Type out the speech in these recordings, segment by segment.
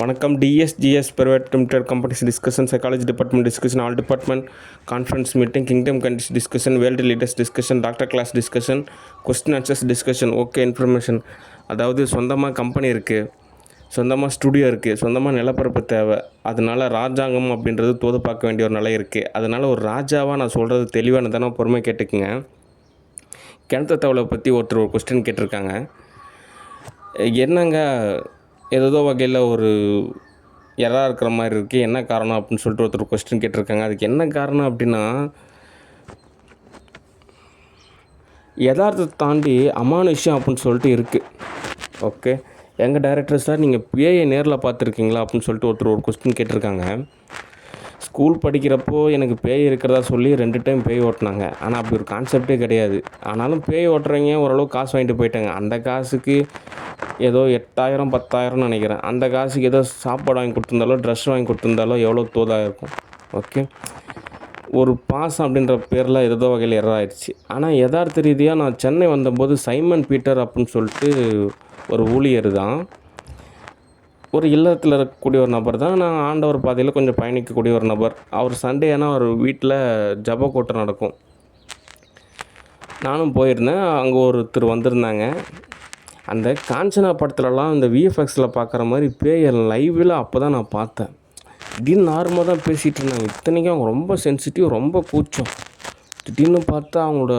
வணக்கம். DSGS private limited companies discussion, psychology department discussion, all department conference meeting, kingdom countries discussion, world leaders discussion, doctor class discussion, question answers discussion. Okay information. அதாவது சொந்தமாக company இருக்குது, சொந்தமாக studio இருக்குது, சொந்தமாக நிலப்பரப்பு தேவை. அதனால் ராஜாங்கம் அப்படின்றது தோது பார்க்க வேண்டிய ஒரு நிலை இருக்குது. அதனால் ஒரு ராஜாவாக நான் சொல்கிறது தெளிவான தானே, பொறுமை கேட்டுக்குங்க. கிணத்து தவளை பற்றி ஒருத்தர் ஒரு கொஸ்டின் கேட்டிருக்காங்க. என்னங்க ஏதோ வகையில் ஒரு எரா இருக்கிற மாதிரி இருக்குது, என்ன காரணம் அப்படின்னு சொல்லிட்டு ஒருத்தர் கொஸ்டின் கேட்டிருக்காங்க. அதுக்கு என்ன காரணம் அப்படின்னா, யதார்த்தத்தை தாண்டி அமானுஷ்யம் அப்படின்னு சொல்லிட்டு இருக்குது. ஓகே, எங்கள் டைரக்டர் சார் நீங்கள் பேயை நேரில் பார்த்துருக்கீங்களா அப்படின்னு சொல்லிட்டு ஒருத்தர் ஒரு கொஸ்டின் கேட்டிருக்காங்க. ஸ்கூல் படிக்கிறப்போ எனக்கு பேய் இருக்கிறதா சொல்லி 2 டைம் பேய் ஓட்டினாங்க. ஆனால் அப்படி ஒரு கான்செப்டே கிடையாது. ஆனாலும் பேய் ஓட்டுறவங்க ஓரளவுக்கு காசு வாங்கிட்டு போயிட்டாங்க. அந்த காசுக்கு ஏதோ 8,000 10,000 நினைக்கிறேன். அந்த காசுக்கு ஏதோ சாப்பாடு வாங்கி கொடுத்துருந்தாலோ ட்ரெஸ் வாங்கி கொடுத்துருந்தாலோ எவ்வளோ தோதாக இருக்கும். ஓகே, ஒரு பாசம் அப்படின்ற பேரில் ஏதோ வகையில் ஆயிடுச்சு. ஆனால் யதார்த்த ரீதியாக நான் சென்னை வந்தபோது சைமன் பீட்டர் அப்படின்னு சொல்லிட்டு ஒரு ஊழியர் தான், ஒரு இல்லத்தில் இருக்கக்கூடிய ஒரு நபர் தான். நான் ஆண்டவர் பாதையில் கொஞ்சம் பயணிக்கக்கூடிய ஒரு நபர். அவர் சண்டே ஆனால் அவர் வீட்டில் ஜப கூட்டம் நடக்கும். நானும் போயிருந்தேன். அங்கே ஒருத்தர் வந்திருந்தாங்க. அந்த காஞ்சனா படத்துலலாம் இந்த விஎஃப்எக்ஸில் பார்க்குற மாதிரி பேயை லைவில் அப்போ தான் நான் பார்த்தேன். திடீர்னு நார்மலாக தான் பேசிகிட்டு இருந்தாங்க. இத்தனைக்கும் அவங்க ரொம்ப சென்சிட்டிவ், ரொம்ப கூச்சம். திடீர்னு பார்த்தா அவங்களோட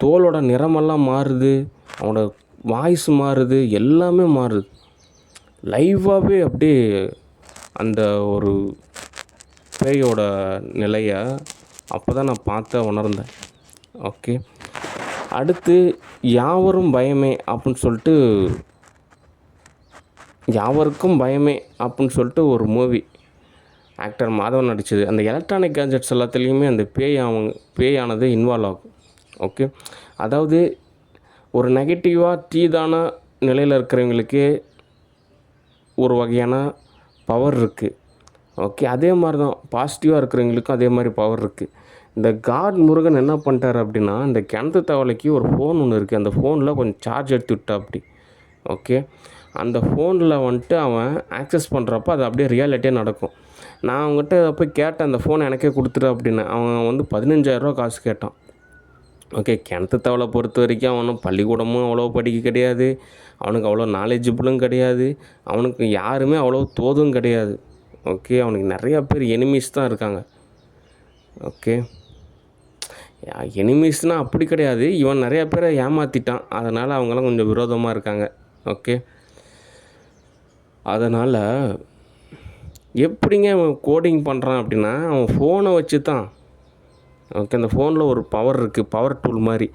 தோலோட நிறமெல்லாம் மாறுது, அவங்களோட வாய்ஸ் மாறுது, எல்லாமே மாறுது. லைவாகவே அப்படியே அந்த ஒரு பேயோட நிலையை அப்போ தான் நான் பார்த்து உணர்ந்தேன். ஓகே, அடுத்து யாவரும் பயமே அப்படின்னு சொல்லிட்டு, யாவருக்கும் பயமே அப்படின்னு சொல்லிட்டு ஒரு மூவி ஆக்டர் மாதவன் நடித்தது. அந்த எலக்ட்ரானிக் கேஜெட்ஸ் எல்லாத்துலேயுமே அந்த பேயானது இன்வால்வ் ஆகும். ஓகே, அதாவது ஒரு நெகட்டிவாக தீதான நிலையில் இருக்கிறவங்களுக்கு ஒரு வகையான பவர் இருக்குது. ஓகே, அதே மாதிரி தான் பாசிட்டிவாக இருக்கிறவங்களுக்கும் அதே மாதிரி பவர் இருக்குது. இந்த காட் முருகன் என்ன பண்ணிட்டார் அப்படின்னா, இந்த கிணத்து தவளைக்கு ஒரு ஃபோன் ஒன்று இருக்குது. அந்த ஃபோனில் கொஞ்சம் சார்ஜ் எடுத்து விட்டா அப்படி. ஓகே, அந்த ஃபோனில் வந்துட்டு அவன் ஆக்சஸ் பண்ணுறப்ப அது அப்படியே ரியாலிட்டியாக நடக்கும். நான் அவங்ககிட்ட போய் கேட்டேன், அந்த ஃபோனை எனக்கே கொடுத்துரு அப்படின்னு. அவன் வந்து 15,000 காசு கேட்டான். ஓகே, கிணத்து தவளை பொறுத்த வரைக்கும் அவனும் பள்ளிக்கூடமும் அவ்வளோ படிக்க கிடையாது, அவனுக்கு அவ்வளோ நாலேஜபிளும் கிடையாது, அவனுக்கு யாருமே அவ்வளோ தோதும் கிடையாது. ஓகே, அவனுக்கு நிறையா பேர் எனிமீஸ் தான் இருக்காங்க. ஓகே, எனிமீஸ்னால் அப்படி கிடையாது, இவன் நிறையா பேரை ஏமாற்றிட்டான். அதனால் அவங்களாம் கொஞ்சம் விரோதமாக இருக்காங்க. ஓகே, அதனால் எப்படிங்க அவன் கோடிங் பண்ணுறான் அப்படின்னா, அவன் ஃபோனை வச்சு தான். ஓகே, அந்த ஃபோனில் ஒரு பவர் இருக்குது, பவர் டூல் மாதிரி.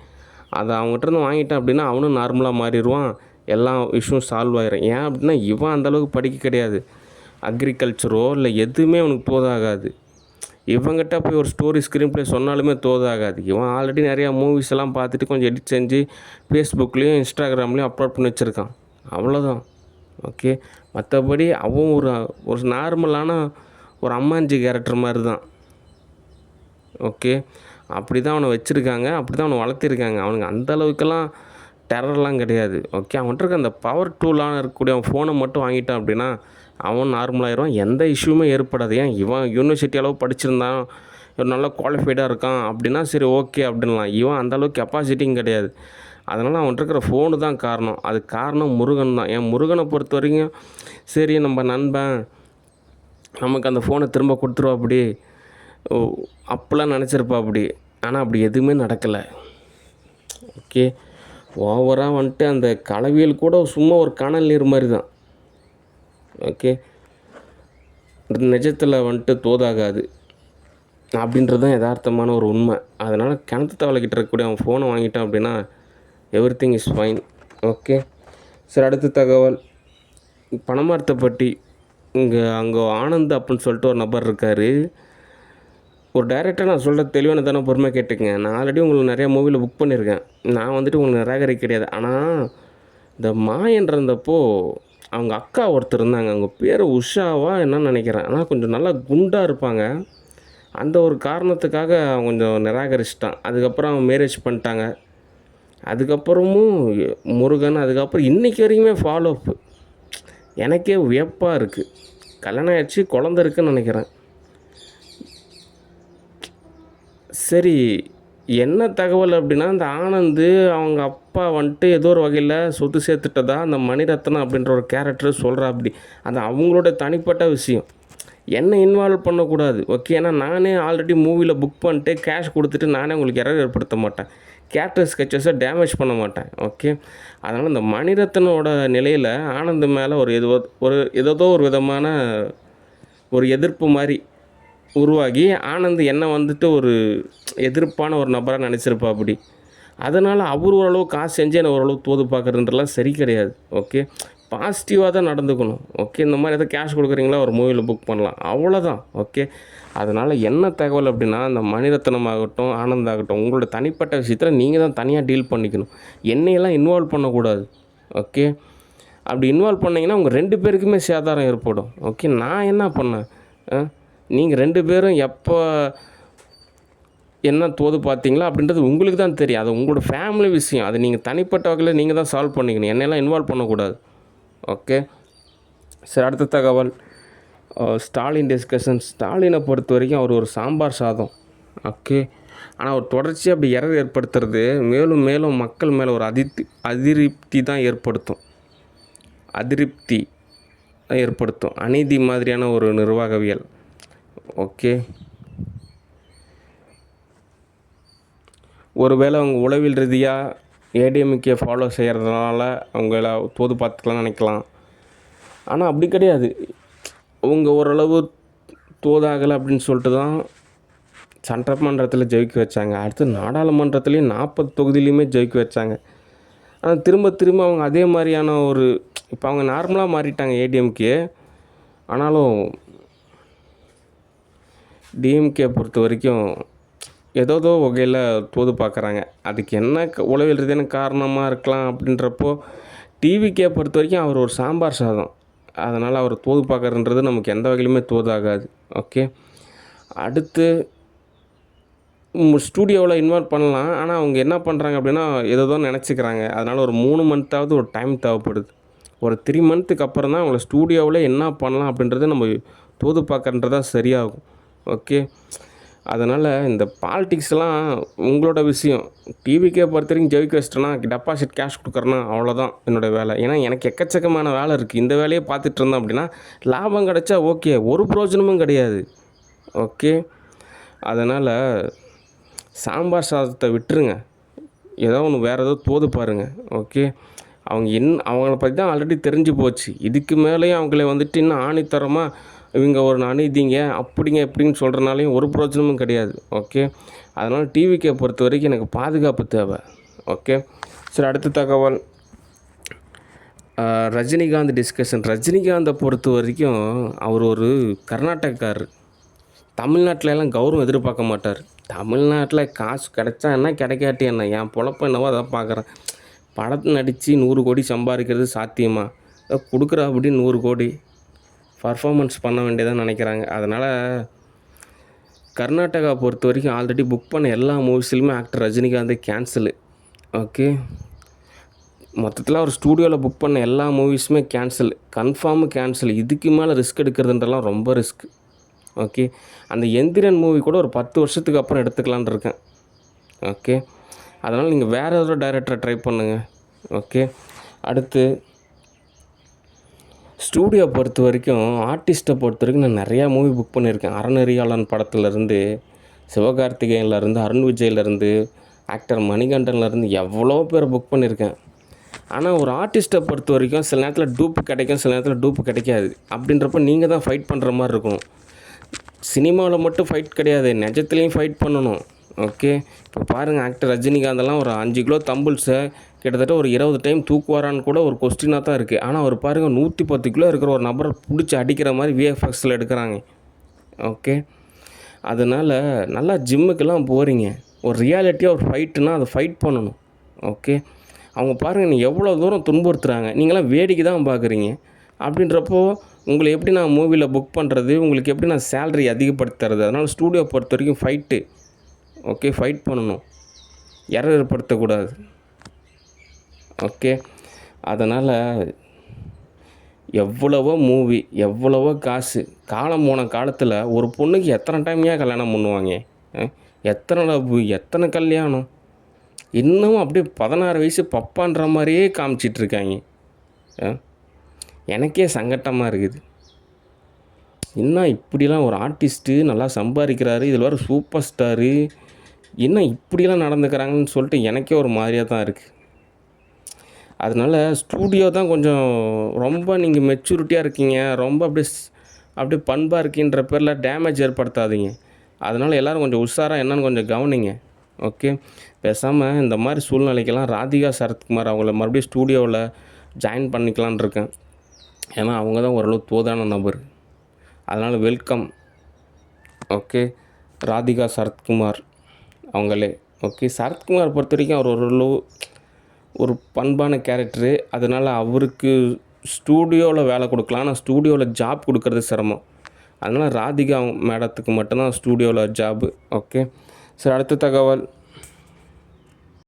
அதை அவங்ககிட்டருந்து வாங்கிட்டான் அப்படின்னா அவனும் நார்மலாக மாறிடுவான், எல்லா விஷயம் சால்வ் ஆகிடும். ஏன் அப்படின்னா இவன் அந்தளவுக்கு படிக்க கிடையாது. அக்ரிகல்ச்சரோ இல்லை எதுவுமே அவனுக்கு தோதாகாது. இவங்கிட்ட போய் ஒரு ஸ்டோரி ஸ்க்ரீன் ப்ளே சொன்னாலுமே தோதாகாது. இவன் ஆல்ரெடி நிறையா மூவிஸ் எல்லாம் பார்த்துட்டு கொஞ்சம் எடிட் செஞ்சு ஃபேஸ்புக்லேயும் இன்ஸ்டாகிராம்லேயும் அப்லோட் பண்ணி வச்சுருக்கான். அவ்வளோதான். ஓகே, மற்றபடி அவன் ஒரு நார்மலான ஒரு அம்மாஞ்சி கேரக்டர் மாதிரி தான். ஓகே, அப்படி தான் அவனை வச்சுருக்காங்க, அப்படி தான் அவனை வளர்த்திருக்காங்க. அவனுக்கு அந்தளவுக்கெல்லாம் டெரர்லாம் கிடையாது. ஓகே, அவன்கிட்ட இருக்க அந்த பவர் டூலான இருக்கக்கூடிய அவன் ஃபோனை மட்டும் வாங்கிட்டான் அப்படின்னா அவன் நார்மலாகிடுவான், எந்த இஷ்யூமே ஏற்படாது. ஏன் இவன் யூனிவர்சிட்டி அளவு படிச்சிருந்தான், இவன் நல்லா குவாலிஃபைடாக இருக்கான் அப்படின்னா சரி ஓகே அப்படின்லாம். இவன் அந்தளவுக்கு கெப்பாசிட்டியும் கிடையாது. அதனால் அவன்கிட்ட இருக்கிற ஃபோனு தான் காரணம். அது காரணம் முருகன் தான். என் முருகனை பொறுத்த வரைக்கும் சரி நம்ம நண்பன் நமக்கு அந்த ஃபோனை திரும்ப கொடுத்துருவா அப்படி அப்போல்லாம் நினச்சிருப்பா அப்படி. ஆனால் அப்படி எதுவுமே நடக்கலை. ஓகே, ஓவராக வந்துட்டு அந்த களவியல் கூட சும்மா ஒரு காணல் நீர் மாதிரி தான். ஓகே, நிஜத்தில் வந்துட்டு தோதாகாது அப்படின்றது தான் யதார்த்தமான ஒரு உண்மை. அதனால் கிணத்து தவளைக்கிட்ட இருக்கக்கூடிய அவன் ஃபோனை வாங்கிட்டான் அப்படின்னா எவ்ரிதிங் இஸ் ஃபைன். ஓகே, சரி, அடுத்த தகவல் பணமரத்தைப்பட்டி. அங்கே ஆனந்த் அப்படின்னு சொல்லிட்டு ஒரு நபர் இருக்கார். ஒரு டைரக்டர் நான் சொல்கிற தெளிவான தானே, பொறுமை கேட்டுக்கங்க. நான் ஆல்ரெடி உங்களுக்கு நிறையா மூவியில் புக் பண்ணியிருக்கேன். நான் வந்துட்டு உங்களுக்கு நிராகரிக்க கிடையாது. ஆனால் இந்த மாயன்றப்போ அவங்க அக்கா ஒருத்தர் இருந்தாங்க. அவங்க பேர் உஷாவா என்னன்னு நினைக்கிறேன். ஆனால் கொஞ்சம் நல்லா குண்டாக இருப்பாங்க. அந்த ஒரு காரணத்துக்காக அவன் கொஞ்சம் நிராகரிச்சிட்டான். அதுக்கப்புறம் அவன் மேரேஜ் பண்ணிட்டாங்க. அதுக்கப்புறமும் முருகன், அதுக்கப்புறம் இன்றைக்கி வரைக்குமே ஃபாலோ அப். எனக்கே வியப்பாக இருக்குது. கல்யாணம் ஆயிடுச்சு, குழந்த இருக்குன்னு நினைக்கிறேன். சரி, என்ன தகவல் அப்படின்னா, இந்த ஆனந்து அவங்க அப்பா வந்துட்டு ஏதோ ஒரு வகையில் சொத்து சேர்த்துட்டதா அந்த மணிரத்னம் அப்படின்ற ஒரு கேரக்டர் சொல்கிறா. அப்படி அது அவங்களோட தனிப்பட்ட விஷயம். என்ன இன்வால்வ் பண்ணக்கூடாது. ஓகே, ஏன்னா நானே ஆல்ரெடி மூவியில் புக் பண்ணிட்டு கேஷ் கொடுத்துட்டு நானே உங்களுக்கு எரர் ஏற்படுத்த மாட்டேன். கேரக்டர் ஸ்கெச்சஸை டேமேஜ் பண்ண மாட்டேன். ஓகே, அதனால் இந்த மணிரத்னோட நிலையில் ஆனந்த் மேலே ஏதோ ஒரு விதமான ஒரு எதிர்ப்பு மாதிரி உருவாகி ஆனந்த் என்ன வந்துட்டு ஒரு எதிர்ப்பான ஒரு நபராக நினச்சிருப்பா. அப்படி அதனால் அவர் ஓரளவு காசு செஞ்சு என்னை ஓரளவு தோது பார்க்குறதுன்றலாம் சரி கிடையாது. ஓகே, பாசிட்டிவாக தான் நடந்துக்கணும். ஓகே, இந்த மாதிரி எதாவது கேஷ் கொடுக்குறீங்களா, ஒரு மூவியில் புக் பண்ணலாம், அவ்வளோதான். ஓகே, அதனால் என்ன தகவல் அப்படின்னா, இந்த மணிரத்னம் ஆகட்டும், ஆனந்த் ஆகட்டும், உங்களோட தனிப்பட்ட விஷயத்தில் நீங்கள் தான் தனியாக டீல் பண்ணிக்கணும். என்னையெல்லாம் இன்வால்வ் பண்ணக்கூடாது. ஓகே, அப்படி இன்வால்வ் பண்ணிங்கன்னா உங்கள் 2 பேருக்குமே சேதாரம் ஏற்படும். ஓகே, நான் என்ன பண்ணேன்? நீங்கள் 2 பேரும் எப்போ என்ன தோது பார்த்தீங்களா அப்படின்றது உங்களுக்கு தான் தெரியும். அது உங்களோட ஃபேமிலி விஷயம். அது நீங்கள் தனிப்பட்ட வகையில் நீங்கள் தான் சால்வ் பண்ணிக்கணும். என்னையெல்லாம் இன்வால்வ் பண்ணக்கூடாது. ஓகே, சரி, அடுத்த தகவல். ஸ்டாலின் டிஸ்கஷன். ஸ்டாலினை பொறுத்த வரைக்கும் அவர் ஒரு சாம்பார் சாதம். ஓகே, ஆனால் அவர் தொடர்ச்சியாக அப்படி எரர் ஏற்படுத்துறது மேலும் மேலும் மக்கள் மேலே ஒரு அதிருப்தி தான் ஏற்படுத்தும். அதிருப்தி ஏற்படுத்தும். அநீதி மாதிரியான ஒரு நிர்வாகவியல். ஓகே, ஒருவேளை அவங்க உளவியல் ரீதியாக ஏடிஎம்கே ஃபாலோ செய்கிறதுனால அவங்கள தோது பார்த்துக்கலாம் நினைக்கலாம். ஆனால் அப்படி கிடையாது. அவங்க ஓரளவு தோதாகலை அப்படின்னு சொல்லிட்டு தான் சட்டமன்றத்தில் ஜெயிக்க வச்சாங்க. அடுத்து நாடாளுமன்றத்துலேயும் 40 தொகுதியிலையுமே ஜெயிக்க வச்சாங்க. ஆனால் திரும்ப அவங்க அதே மாதிரியான ஒரு இப்போ அவங்க நார்மலாக மாறிட்டாங்க ஏடிஎம்கே. ஆனாலும் டிஎம்கே பொறுத்த வரைக்கும் ஏதோ வகையில் தோது பார்க்குறாங்க. அதுக்கு என்ன உளவியல் ரீதியான காரணமாக இருக்கலாம் அப்படின்றப்போ, டிவிக்கே பொறுத்த வரைக்கும் அவர் ஒரு சாம்பார் சாதம். அதனால் அவர் தோது பார்க்குறன்றது நமக்கு எந்த வகையிலுமே தோதாகாது. ஓகே, அடுத்து ஸ்டூடியோவில் இன்வால்வ் பண்ணலாம். ஆனால் அவங்க என்ன பண்ணுறாங்க அப்படின்னா ஏதோ நினச்சிக்கிறாங்க. அதனால் ஒரு 3 மந்த்தாவது ஒரு டைம் தேவைப்படுது. ஒரு 3 மந்த்துக்கு அப்புறம் தான் அவங்கள ஸ்டூடியோவில் என்ன பண்ணலாம் அப்படின்றத நம்ம தோது பார்க்கறன்றதா சரியாகும். ஓகே, அதனால் இந்த பாலிடிக்ஸ்லாம் உங்களோட விஷயம். டிவிக்கே பொறுத்த வரைக்கும் ஜெயிக்க வச்சிட்டேன்னா டெபாசிட் கேஷ் கொடுக்குறேன்னா அவ்வளோதான் என்னோடய வேலை. ஏன்னா எனக்கு எக்கச்சக்கமான வேலை இருக்குது. இந்த வேலையை பார்த்துட்டு இருந்தோம் அப்படின்னா லாபம் கிடைச்சா ஓகே, ஒரு பிரயோஜனமும் கிடையாது. ஓகே, அதனால் சாம்பார் சாதத்தை விட்டுருங்க. ஏதோ ஒன்று வேறு ஏதோ தோது பாருங்கள். ஓகே, அவங்கள பற்றி தான் ஆல்ரெடி தெரிஞ்சு போச்சு. இதுக்கு மேலேயும் அவங்கள வந்துட்டு இன்னும் ஆணித்தரமாக இவங்க ஒரு அநீதிங்க அப்படிங்க எப்படின்னு சொல்கிறனாலையும் ஒரு பிரயோஜனமும் கிடையாது. ஓகே, அதனால் டிவிக்கே பொறுத்த வரைக்கும் எனக்கு பாதுகாப்பு தேவை. ஓகே, சரி, அடுத்த தகவல். ரஜினிகாந்த் டிஸ்கஷன். ரஜினிகாந்தை பொறுத்த வரைக்கும் அவர் ஒரு கர்நாடகக்காரர். தமிழ்நாட்டிலலாம் கௌரவம் எதிர்பார்க்க மாட்டார். தமிழ்நாட்டில் காசு கிடைச்சா என்ன, கிடைக்காட்டி என்ன, என் பொழப்பு என்னவோ அதை பார்க்குறேன். படத்தை நடித்து 100 கோடி சம்பாதிக்கிறது சாத்தியமா? கொடுக்குற அப்படி 100 கோடி பர்ஃபார்மன்ஸ் பண்ண வேண்டியதாக நினைக்கிறாங்க. அதனால் கர்நாடகா பொறுத்த வரைக்கும் ஆல்ரெடி புக் பண்ண எல்லா மூவிஸ்லையுமே ஆக்டர் ரஜினிகாந்தே கேன்சலு. ஓகே, மொத்தத்தில் அவர் ஸ்டூடியோவில் புக் பண்ண எல்லா மூவிஸுமே கேன்சல், கன்ஃபார்மு கேன்சல். இதுக்கு மேலே ரிஸ்க் எடுக்கிறதுன்றலாம் ரொம்ப ரிஸ்க். ஓகே, அந்த எந்திரன் மூவி கூட ஒரு 10 வருஷத்துக்கு அப்புறம் எடுத்துக்கலான் இருக்கேன். ஓகே, அதனால் நீங்கள் வேறு ஏதோ டைரக்டரை ட்ரை பண்ணுங்கள். ஓகே, அடுத்து ஸ்டூடியோ பொறுத்த வரைக்கும் ஆர்டிஸ்ட்டை பொறுத்த வரைக்கும் நான் நிறையா மூவி புக் பண்ணியிருக்கேன். அறநெறியாளன் படத்துலேருந்து, சிவகார்த்திகேயன்லேருந்து, அருண் விஜய்லேருந்து, ஆக்டர் மணிகண்டன்லேருந்து எவ்வளோ பேர் புக் பண்ணியிருக்கேன். ஆனால் ஒரு ஆர்டிஸ்ட்டை பொறுத்த வரைக்கும் சில நேரத்தில் டூப்பு கிடைக்கும், சில நேரத்தில் டூப்பு கிடைக்காது. அப்படின்றப்ப நீங்கள் தான் ஃபைட் பண்ணுற மாதிரி இருக்கும். சினிமாவில் மட்டும் ஃபைட் கிடையாது, நிஜத்துலேயும் ஃபைட் பண்ணணும். ஓகே, இப்போ பாருங்கள், ஆக்டர் ரஜினிகாந்தெல்லாம் ஒரு 5 கிலோ தம்பிள்ஸை கிட்டத்தட்ட ஒரு 20 டைம் தூக்குவாரான்னு கூட ஒரு கொஸ்டினாக தான் இருக்குது. ஆனால் அவர் பாருங்கள், 110 கிலோ இருக்கிற ஒரு நபரை பிடிச்சி அடிக்கிற மாதிரி விஎஃப்எக்ஸில் எடுக்கிறாங்க. ஓகே, அதனால் நல்லா ஜிம்முக்கெல்லாம் போகிறீங்க, ஒரு ரியாலிட்டியாக ஒரு ஃபைட்டுனா அதை ஃபைட் பண்ணணும். ஓகே, அவங்க பாருங்கள் நீ எவ்வளோ தூரம் துன்புறுத்துகிறாங்க, நீங்களாம் வேடிக்கை தான் பார்க்குறீங்க. அப்படின்றப்போ உங்களை எப்படி நான் மூவியில் புக் பண்ணுறது, உங்களுக்கு எப்படி நான் சேலரி அதிகப்படுத்துறது? அதனால் ஸ்டூடியோ பொறுத்த வரைக்கும் ஃபைட்டு. ஓகே, ஃபைட் பண்ணணும், எரர் ஏற்படுத்தக்கூடாது. ஓகே, அதனால் எவ்வளவோ மூவி, எவ்வளவோ காசு. காலம் போன காலத்தில் ஒரு பொண்ணுக்கு எத்தனை டைம்யா கல்யாணம் பண்ணுவாங்க? அ எத்தனை லவ்வு, எத்தனை கல்யாணம். இன்னமும் அப்படியே 16 வயசு பப்பான்ற மாதிரியே காமிச்சிட்ருக்காங்க. அ எனக்கே சங்கட்டமாக இருக்குது. என்ன இப்படிலாம் ஒரு ஆர்டிஸ்ட்டு நல்லா சம்பாதிக்கிறாரு, இதில் வேறு சூப்பர் ஸ்டாரு, என்ன இப்படிலாம் நடந்துக்கிறாங்கன்னு சொல்லிட்டு எனக்கே ஒரு மாதிரியாக தான் இருக்குது. அதனால் ஸ்டூடியோ தான் கொஞ்சம் ரொம்ப நீங்கள் மெச்சூரிட்டியாக இருக்கீங்க, ரொம்ப அப்படியே பண்பாக இருக்கீன்ற பேரில் டேமேஜ் ஏற்படுத்தாதீங்க. அதனால் எல்லோரும் கொஞ்சம் உஷாராக என்னன்னு கொஞ்சம் கவனிங்க. ஓகே, பேசாமல் இந்த மாதிரி சூழ்நிலைக்கெல்லாம் ராதிகா சரத்குமார் அவங்கள மறுபடியும் ஸ்டூடியோவில் ஜாயின் பண்ணிக்கலான் இருக்கேன். ஏன்னா அவங்க தான் ஓரளவு தோதான நபர். அதனால் வெல்கம். ஓகே, ராதிகா சரத்குமார் அவங்களே. ஓகே, சரத்குமார் பொறுத்த வரைக்கும் அவர் ஓரளவு ஒரு பண்பான கேரக்டரு. அதனால் அவருக்கு ஸ்டூடியோவில் வேலை கொடுக்கலாம், ஆனால் ஸ்டூடியோவில் ஜாப் கொடுக்கறது சிரமம். அதனால் ராதிகா மேடத்துக்கு மட்டும்தான் ஸ்டூடியோவில் ஜாபு. ஓகே, சரி, அடுத்த தகவல்.